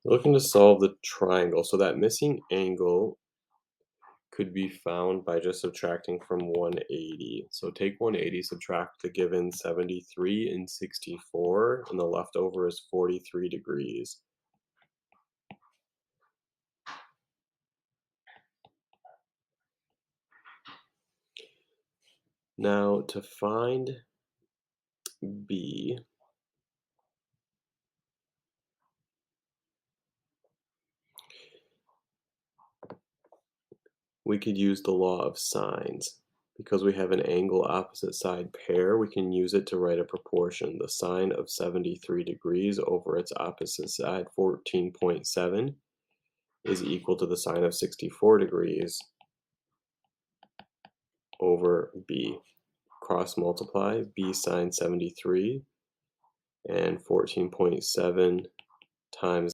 Looking to solve the triangle, so that missing angle could be found by just subtracting from 180. So take 180, subtract the given 73 and 64, and the leftover is 43 degrees. Now to find B, we could use the law of sines. Because we have an angle opposite side pair, we can use it to write a proportion. The sine of 73 degrees over its opposite side, 14.7, is equal to the sine of 64 degrees over B. Cross multiply B sine 73 and 14.7 times